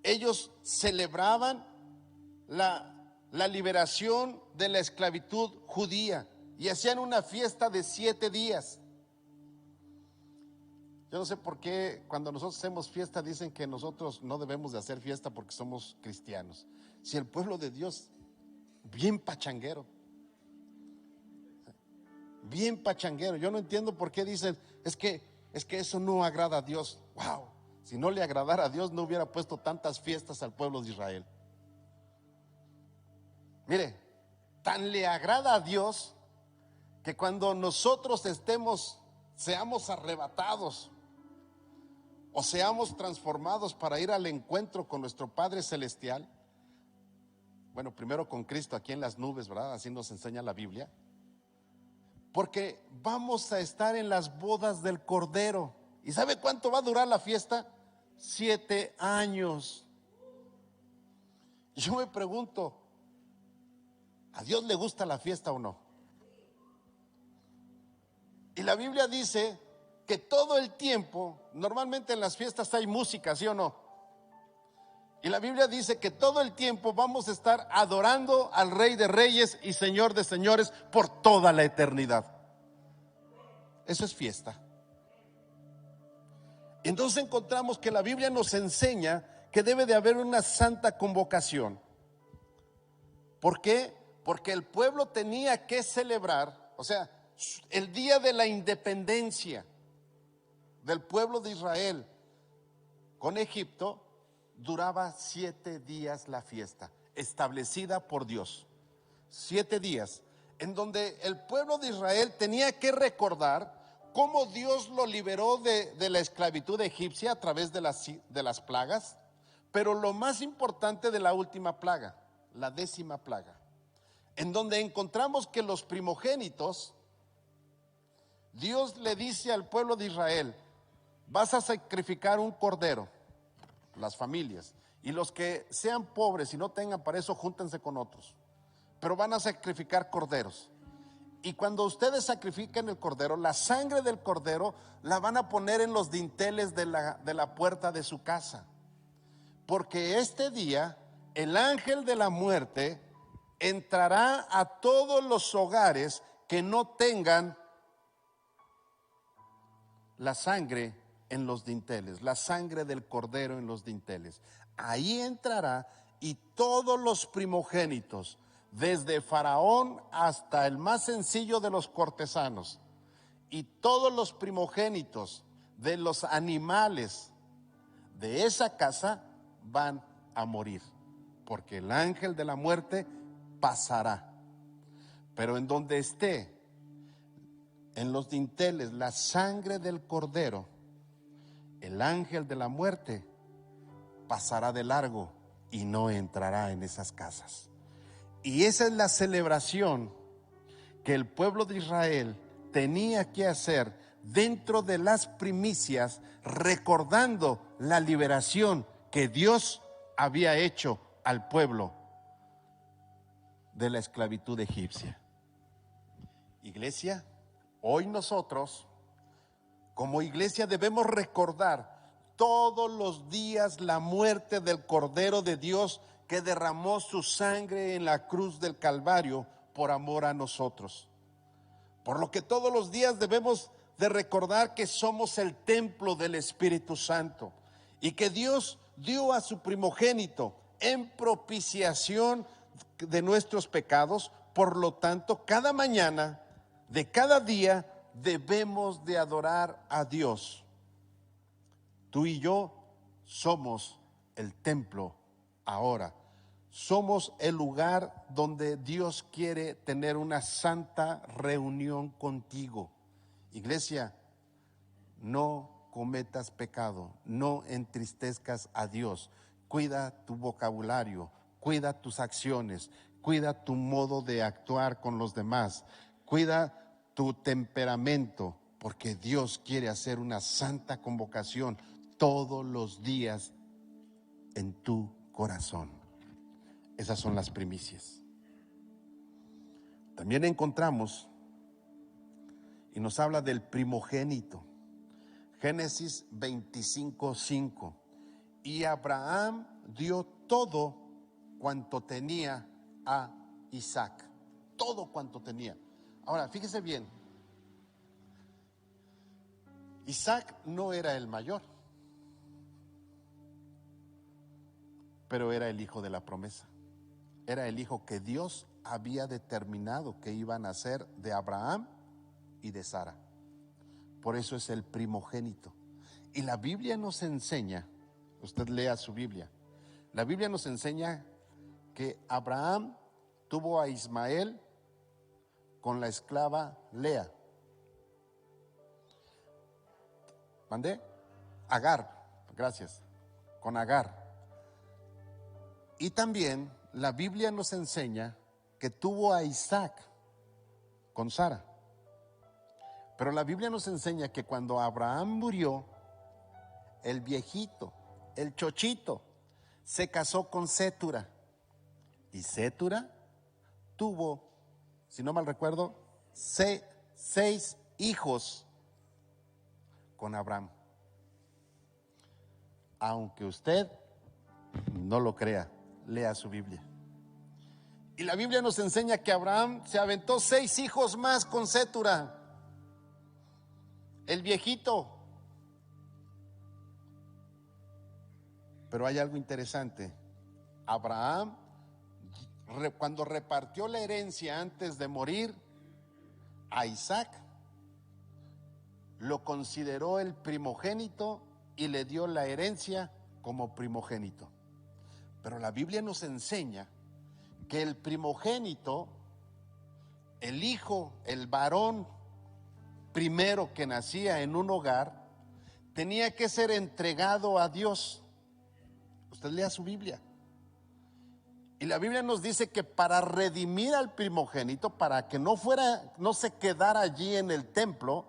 S3: Ellos celebraban la liberación de la esclavitud judía y hacían una fiesta de 7 días. Yo no sé por qué cuando nosotros hacemos fiesta dicen que nosotros no debemos de hacer fiesta porque somos cristianos. Si el pueblo de Dios, bien pachanguero, bien pachanguero. Yo no entiendo por qué dicen es que eso no agrada a Dios. Wow, si no le agradara a Dios no hubiera puesto tantas fiestas al pueblo de Israel. Mire, tan le agrada a Dios que cuando nosotros seamos arrebatados o seamos transformados para ir al encuentro con nuestro Padre Celestial, bueno, primero con Cristo aquí en las nubes, ¿verdad? Así nos enseña la Biblia. Porque vamos a estar en las bodas del Cordero. ¿Y sabe cuánto va a durar la fiesta? 7 años. Y yo me pregunto, ¿a Dios le gusta la fiesta o no? Y la Biblia dice que todo el tiempo, normalmente en las fiestas hay música, ¿sí o no? Y la Biblia dice que todo el tiempo vamos a estar adorando al Rey de Reyes y Señor de Señores por toda la eternidad. Eso es fiesta. Entonces encontramos que la Biblia nos enseña que debe de haber una santa convocación. ¿Por qué? Porque el pueblo tenía que celebrar, o sea, el día de la independencia del pueblo de Israel con Egipto duraba 7 días la fiesta, establecida por Dios. 7 días, en donde el pueblo de Israel tenía que recordar cómo Dios lo liberó de la esclavitud egipcia a través de las plagas, pero lo más importante de la última plaga, la 10ª plaga, en donde encontramos que los primogénitos, Dios le dice al pueblo de Israel: vas a sacrificar un cordero, las familias, y los que sean pobres y no tengan para eso, júntense con otros, pero van a sacrificar corderos. Y cuando ustedes sacrifiquen el cordero, la sangre del cordero la van a poner en los dinteles de la puerta de su casa, porque este día el ángel de la muerte entrará a todos los hogares que no tengan la sangre en los dinteles, la sangre del cordero en los dinteles. Ahí entrará y todos los primogénitos desde Faraón hasta el más sencillo de los cortesanos, y todos los primogénitos de los animales de esa casa van a morir, porque el ángel de la muerte pasará. Pero en donde esté, en los dinteles, la sangre del cordero, el ángel de la muerte pasará de largo y no entrará en esas casas. Y esa es la celebración que el pueblo de Israel tenía que hacer dentro de las primicias, recordando la liberación que Dios había hecho al pueblo de la esclavitud egipcia. Iglesia, hoy nosotros como iglesia debemos recordar todos los días la muerte del Cordero de Dios que derramó su sangre en la cruz del Calvario por amor a nosotros. Por lo que todos los días debemos de recordar que somos el templo del Espíritu Santo y que Dios dio a su primogénito en propiciación de nuestros pecados. Por lo tanto, cada mañana de cada día debemos de adorar a Dios. Tú y yo somos el templo ahora. Somos el lugar donde Dios quiere tener una santa reunión contigo. Iglesia, no cometas pecado, no entristezcas a Dios. Cuida tu vocabulario, cuida tus acciones, cuida tu modo de actuar con los demás, cuida tu temperamento, porque Dios quiere hacer una santa convocación todos los días en tu corazón. Esas son las primicias. También encontramos y nos habla del primogénito. Génesis 25:5. Y Abraham dio todo cuanto tenía a Isaac. Todo cuanto tenía. Ahora, fíjese bien. Isaac no era el mayor, pero era el hijo de la promesa. Era el hijo que Dios había determinado que iban a ser de Abraham y de Sara. Por eso es el primogénito. Y la Biblia nos enseña, usted lea su Biblia, la Biblia nos enseña que Abraham tuvo a Ismael con la esclava Lea. ¿Mandé? Agar, gracias, con Agar. Y también la Biblia nos enseña que tuvo a Isaac con Sara. Pero la Biblia nos enseña que cuando Abraham murió, el viejito, el chochito, se casó con Sétura. Y Sétura tuvo, si no mal recuerdo, 6 hijos con Abraham. Aunque usted no lo crea, lea su Biblia. Y la Biblia nos enseña que Abraham se aventó 6 hijos más con Sétura, el viejito. Pero hay algo interesante. Abraham, cuando repartió la herencia antes de morir, a Isaac lo consideró el primogénito y le dio la herencia como primogénito. Pero la Biblia nos enseña que el primogénito, el hijo, el varón primero que nacía en un hogar, tenía que ser entregado a Dios. Usted lea su Biblia. Y la Biblia nos dice que para redimir al primogénito, para que no se quedara allí en el templo,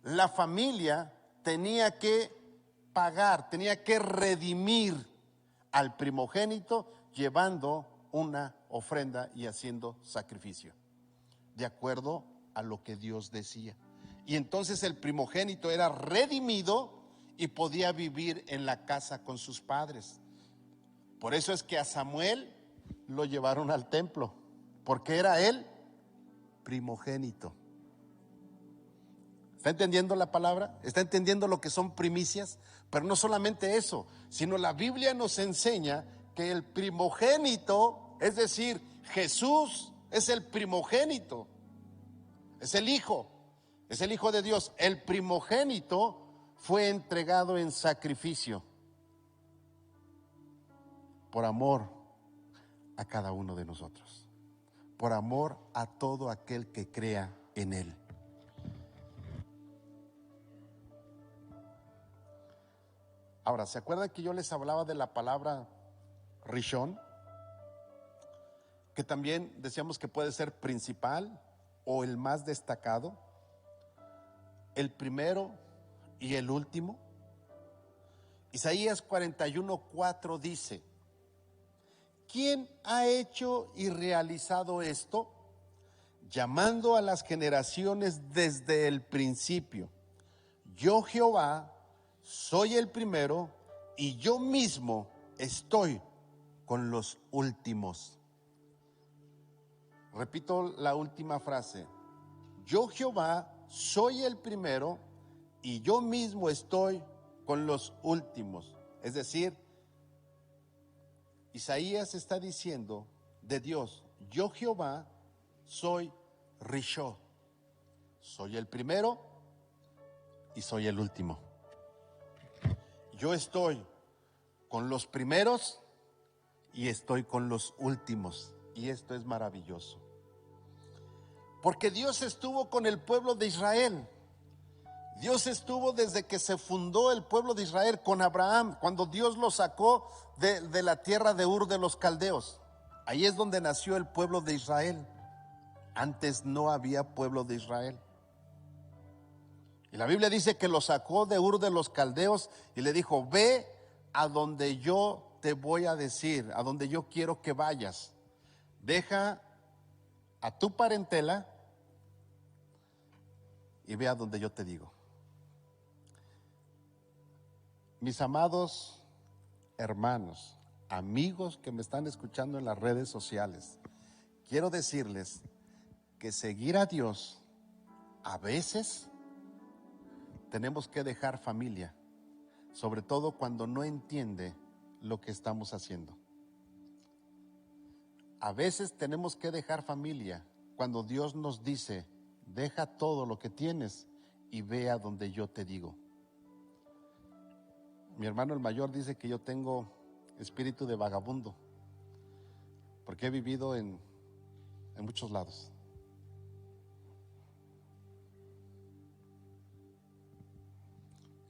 S3: la familia tenía que pagar, tenía que redimir al primogénito llevando una ofrenda y haciendo sacrificio, de acuerdo a lo que Dios decía. Y entonces el primogénito era redimido y podía vivir en la casa con sus padres. Por eso es que a Samuel lo llevaron al templo, porque era él primogénito. ¿Está entendiendo la palabra? ¿Está entendiendo lo que son primicias? Pero no solamente eso, sino la Biblia nos enseña que el primogénito, es decir, Jesús es el primogénito, es el Hijo de Dios. El primogénito fue entregado en sacrificio por amor a cada uno de nosotros, por amor a todo aquel que crea en Él. Ahora, ¿se acuerdan que yo les hablaba de la palabra Rishon? Que también decíamos que puede ser principal o el más destacado, el primero y el último. Isaías 41:4 dice: ¿quién ha hecho y realizado esto? Llamando a las generaciones desde el principio. Yo, Jehová, soy el primero y yo mismo estoy con los últimos. Repito la última frase. Yo, Jehová, soy el primero y yo mismo estoy con los últimos. Es decir, Isaías está diciendo de Dios: yo, Jehová, soy Rishon, soy el primero y soy el último. Yo estoy con los primeros y estoy con los últimos. Y esto es maravilloso, porque Dios estuvo con el pueblo de Israel. Dios estuvo desde que se fundó el pueblo de Israel con Abraham, cuando Dios lo sacó de la tierra de Ur de los Caldeos. Ahí es donde nació el pueblo de Israel. Antes no había pueblo de Israel. Y la Biblia dice que lo sacó de Ur de los Caldeos y le dijo: ve a donde yo te voy a decir, a donde yo quiero que vayas. Deja a tu parentela y ve a donde yo te digo. Mis amados hermanos, amigos que me están escuchando en las redes sociales, quiero decirles que seguir a Dios, a veces tenemos que dejar familia, sobre todo cuando no entiende lo que estamos haciendo. A veces tenemos que dejar familia cuando Dios nos dice: deja todo lo que tienes y ve a donde yo te digo. Mi hermano el mayor dice que yo tengo espíritu de vagabundo, porque he vivido en muchos lados.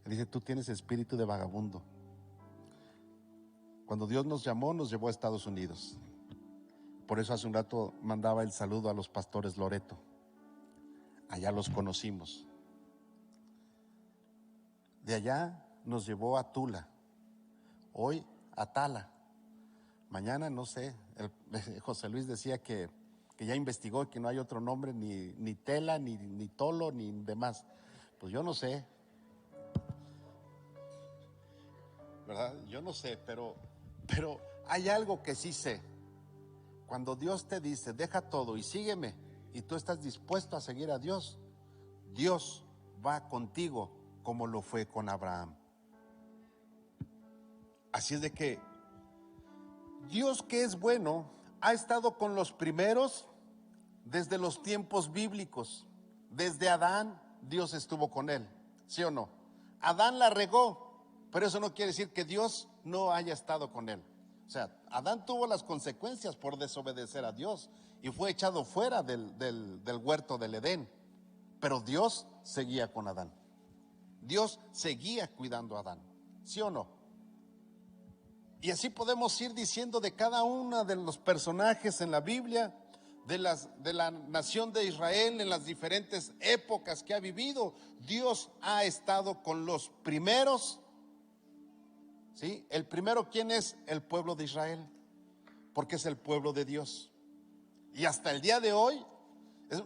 S3: Él dice: tú tienes espíritu de vagabundo. Cuando Dios nos llamó, nos llevó a Estados Unidos. Por eso hace un rato mandaba el saludo a los pastores Loreto. Allá los conocimos. De allá nos llevó a Tula, hoy a Tala. Mañana no sé, José Luis decía que ya investigó, que no hay otro nombre, ni Tela, ni Tolo, ni demás. Pues yo no sé, ¿verdad? Yo no sé, pero hay algo que sí sé. Cuando Dios te dice: deja todo y sígueme, y tú estás dispuesto a seguir a Dios, Dios va contigo como lo fue con Abraham. Así es de que Dios, que es bueno, ha estado con los primeros desde los tiempos bíblicos. Desde Adán, Dios estuvo con él, ¿sí o no? Adán la regó, pero eso no quiere decir que Dios no haya estado con él. O sea, Adán tuvo las consecuencias por desobedecer a Dios y fue echado fuera del huerto del Edén. Pero Dios seguía con Adán. Dios seguía cuidando a Adán, ¿sí o no? Y así podemos ir diciendo de cada uno de los personajes en la Biblia, de la nación de Israel en las diferentes épocas que ha vivido. Dios ha estado con los primeros. ¿Sí? El primero, ¿quién es? El pueblo de Israel, porque es el pueblo de Dios. Y hasta el día de hoy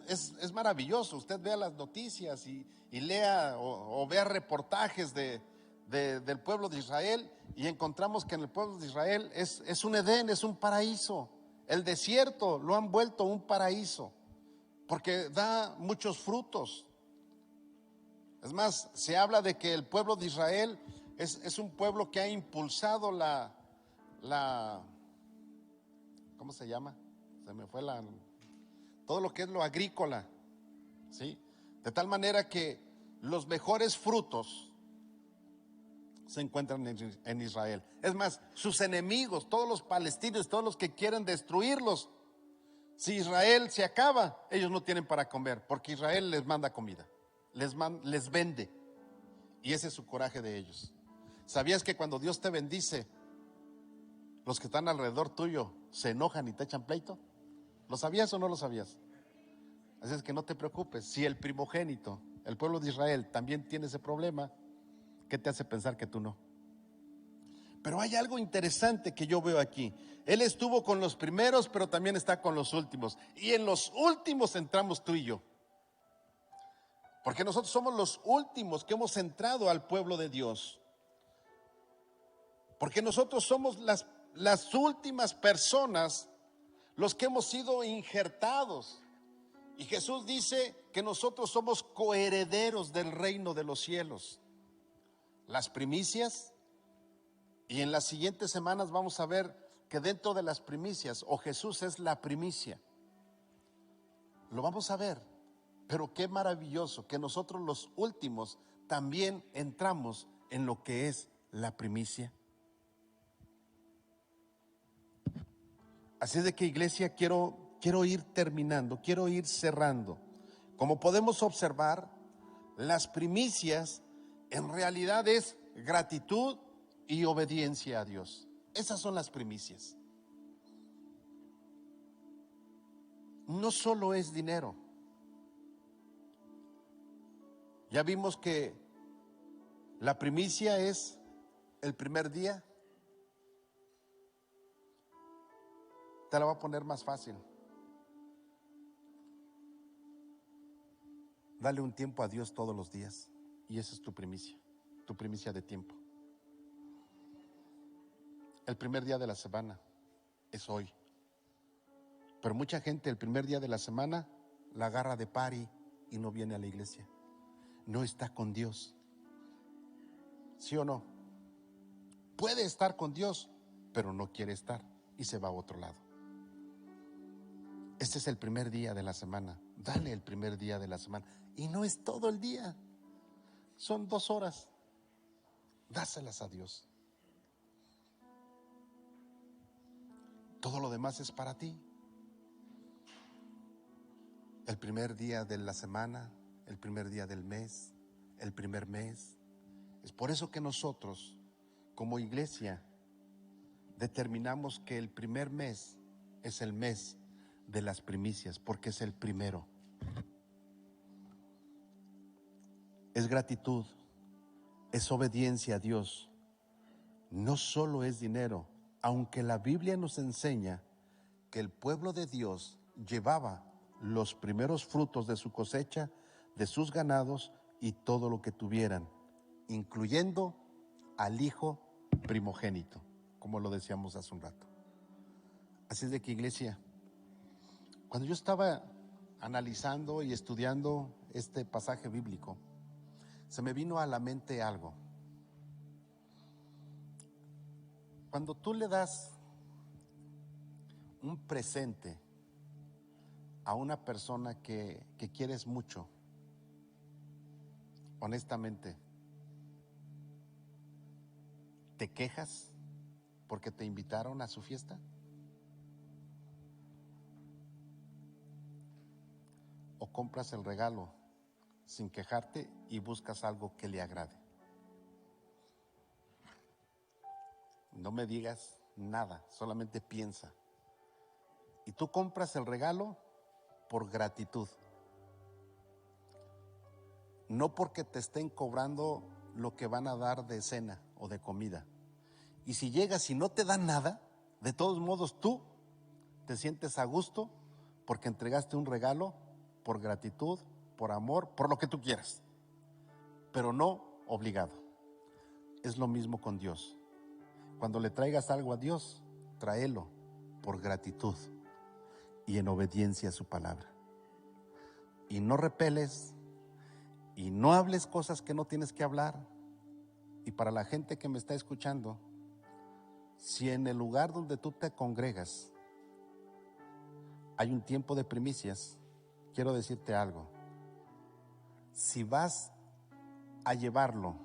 S3: es maravilloso. Usted vea las noticias y lea o vea reportajes del pueblo de Israel, y encontramos que en el pueblo de Israel es un Edén, es un paraíso. El desierto lo han vuelto un paraíso, porque da muchos frutos. Es más, se habla de que el pueblo de Israel es un pueblo que ha impulsado la ¿cómo se llama? se me fue todo lo que es lo agrícola, ¿sí? De tal manera que los mejores frutos se encuentran en Israel. Es más, sus enemigos, todos los palestinos, todos los que quieren destruirlos, si Israel se acaba, ellos no tienen para comer, porque Israel les manda comida, les vende, y ese es su coraje de ellos. ¿Sabías que cuando Dios te bendice, los que están alrededor tuyo se enojan y te echan pleito? ¿Lo sabías o no lo sabías? Así es que no te preocupes. Si el primogénito, el pueblo de Israel, también tiene ese problema, ¿qué te hace pensar que tú no? Pero hay algo interesante que yo veo aquí. Él estuvo con los primeros, pero también está con los últimos. Y en los últimos entramos tú y yo. Porque nosotros somos los últimos que hemos entrado al pueblo de Dios. Porque nosotros somos las últimas personas, los que hemos sido injertados. Y Jesús dice que nosotros somos coherederos del reino de los cielos. Las primicias, y en las siguientes semanas vamos a ver que dentro de las primicias, o Jesús es la primicia. Lo vamos a ver, pero qué maravilloso que nosotros los últimos también entramos en lo que es la primicia. Así de que, iglesia, quiero ir terminando, quiero ir cerrando. Como podemos observar, las primicias en realidad es gratitud y obediencia a Dios. Esas son las primicias. No solo es dinero. Ya vimos que la primicia es el primer día. Te la voy a poner más fácil. Dale un tiempo a Dios todos los días, y esa es tu primicia de tiempo. El primer día de la semana es hoy. Pero mucha gente el primer día de la semana la agarra de party y no viene a la iglesia. No está con Dios. ¿Sí o no? Puede estar con Dios, pero no quiere estar y se va a otro lado. Este es el primer día de la semana. Dale el primer día de la semana. Y no es todo el día. Son 2 horas. Dáselas a Dios. Todo lo demás es para ti. El primer día de la semana, el primer día del mes, el primer mes. Es por eso que nosotros, como iglesia, determinamos que el primer mes es el mes de las primicias, porque es el primero. Es gratitud, es obediencia a Dios. No solo es dinero, aunque la Biblia nos enseña que el pueblo de Dios llevaba los primeros frutos de su cosecha, de sus ganados y todo lo que tuvieran, incluyendo al hijo primogénito, como lo decíamos hace un rato. Así es de que, iglesia, cuando yo estaba analizando y estudiando este pasaje bíblico, se me vino a la mente algo. Cuando tú le das un presente a una persona que quieres mucho, honestamente, ¿te quejas porque te invitaron a su fiesta? ¿O compras el regalo sin quejarte y buscas algo que le agrade? No me digas nada, solamente piensa. Y tú compras el regalo por gratitud, no porque te estén cobrando lo que van a dar de cena o de comida. Y si llegas y no te dan nada, de todos modos tú te sientes a gusto porque entregaste un regalo por gratitud, por amor, por lo que tú quieras, pero no obligado. Es lo mismo con Dios. Cuando le traigas algo a Dios, tráelo por gratitud y en obediencia a su palabra. Y no repeles y no hables cosas que no tienes que hablar. Y para la gente que me está escuchando, si en el lugar donde tú te congregas hay un tiempo de primicias. Quiero decirte algo. Si vas a llevarlo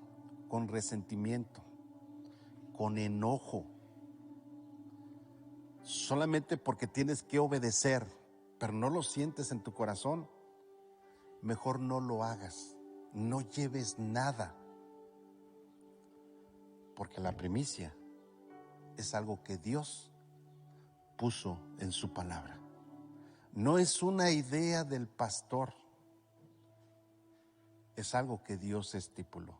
S3: con resentimiento, con enojo, solamente porque tienes que obedecer, pero no lo sientes en tu corazón, mejor no lo hagas. No lleves nada. Porque la primicia es algo que Dios puso en su palabra. No es una idea del pastor. Es algo que Dios estipuló.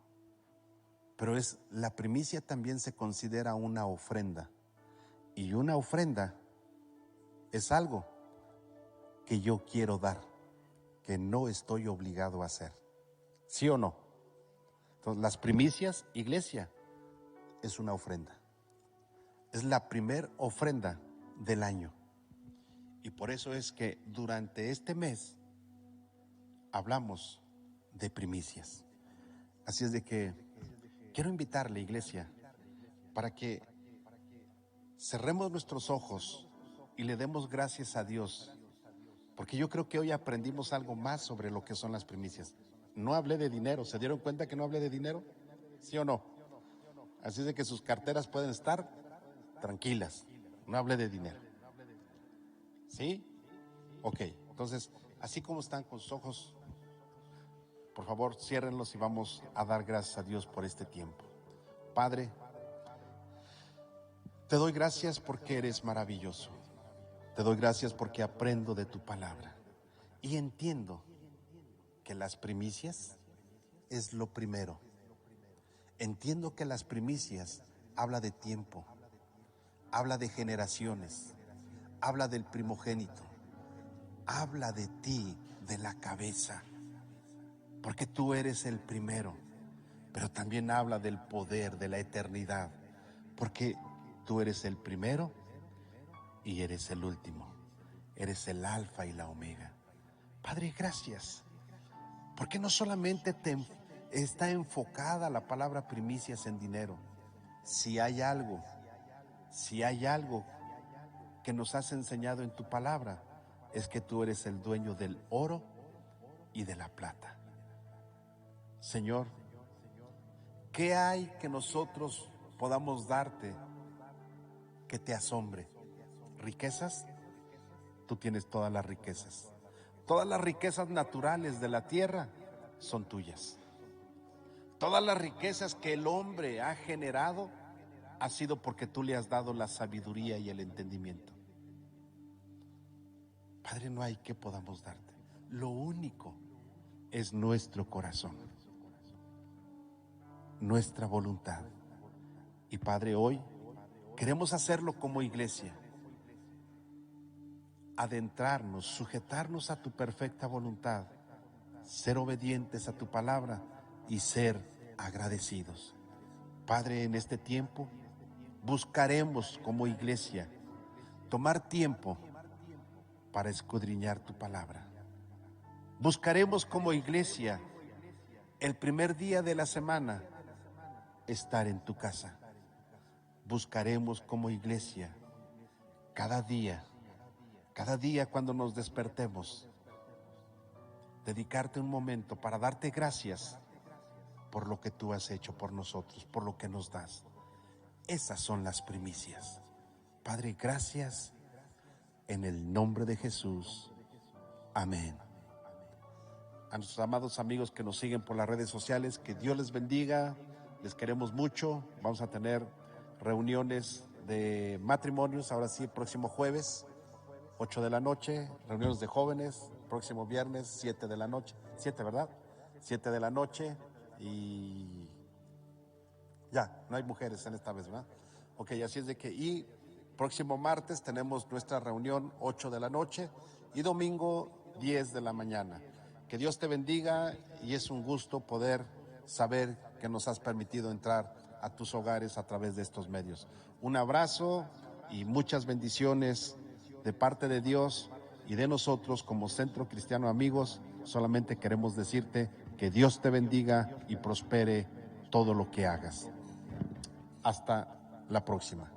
S3: Pero la primicia también se considera una ofrenda. Y una ofrenda es algo que yo quiero dar, que no estoy obligado a hacer. ¿Sí o no? Entonces, las primicias, iglesia, es una ofrenda. Es la primer ofrenda del año. Y por eso es que durante este mes hablamos de primicias. Así es de que quiero invitarle, iglesia, para que cerremos nuestros ojos y le demos gracias a Dios, porque yo creo que hoy aprendimos algo más sobre lo que son las primicias. No hablé de dinero. ¿Se dieron cuenta que no hablé de dinero? ¿Sí o no? Así es de que sus carteras pueden estar tranquilas. No hablé de dinero. ¿Sí? Ok. Entonces, así como están con sus ojos, por favor, ciérrenlos y vamos a dar gracias a Dios por este tiempo. Padre, te doy gracias porque eres maravilloso. Te doy gracias porque aprendo de tu palabra y entiendo que las primicias es lo primero. Entiendo que las primicias habla de tiempo, habla de generaciones, habla del primogénito, habla de ti, de la cabeza, porque tú eres el primero, pero también habla del poder, de la eternidad, porque tú eres el primero y eres el último, eres el alfa y la omega. Padre, gracias, porque no solamente está enfocada la palabra primicias en dinero. Si hay algo que nos has enseñado en tu palabra, es que tú eres el dueño del oro y de la plata. Señor, ¿qué hay que nosotros podamos darte que te asombre? ¿Riquezas? Tú tienes todas las riquezas. Todas las riquezas naturales de la tierra son tuyas. Todas las riquezas que el hombre ha generado ha sido porque tú le has dado la sabiduría y el entendimiento. Padre, no hay que podamos darte. Lo único es nuestro corazón, nuestra voluntad. Y Padre, hoy queremos hacerlo como iglesia. Adentrarnos, sujetarnos a tu perfecta voluntad, ser obedientes a tu palabra y ser agradecidos. Padre, en este tiempo buscaremos como iglesia tomar tiempo para escudriñar tu palabra. Buscaremos como iglesia el primer día de la semana estar en tu casa. Buscaremos como iglesia cada día cuando nos despertemos, dedicarte un momento para darte gracias por lo que tú has hecho por nosotros, por lo que nos das. Esas son las primicias. Padre, gracias en el nombre de Jesús. Amén. A nuestros amados amigos que nos siguen por las redes sociales, que Dios les bendiga, les queremos mucho. Vamos a tener reuniones de matrimonios, ahora sí, próximo jueves, 8 de la noche, reuniones de jóvenes, próximo viernes, 7 de la noche, 7, ¿verdad? 7 de la noche y ya, no hay mujeres en esta vez, ¿verdad? Ok, así es de que, y próximo martes tenemos nuestra reunión 8 de la noche y domingo 10 de la mañana. Que Dios te bendiga y es un gusto poder saber que nos has permitido entrar a tus hogares a través de estos medios. Un abrazo y muchas bendiciones de parte de Dios y de nosotros como Centro Cristiano Amigos. Solamente queremos decirte que Dios te bendiga y prospere todo lo que hagas. Hasta la próxima.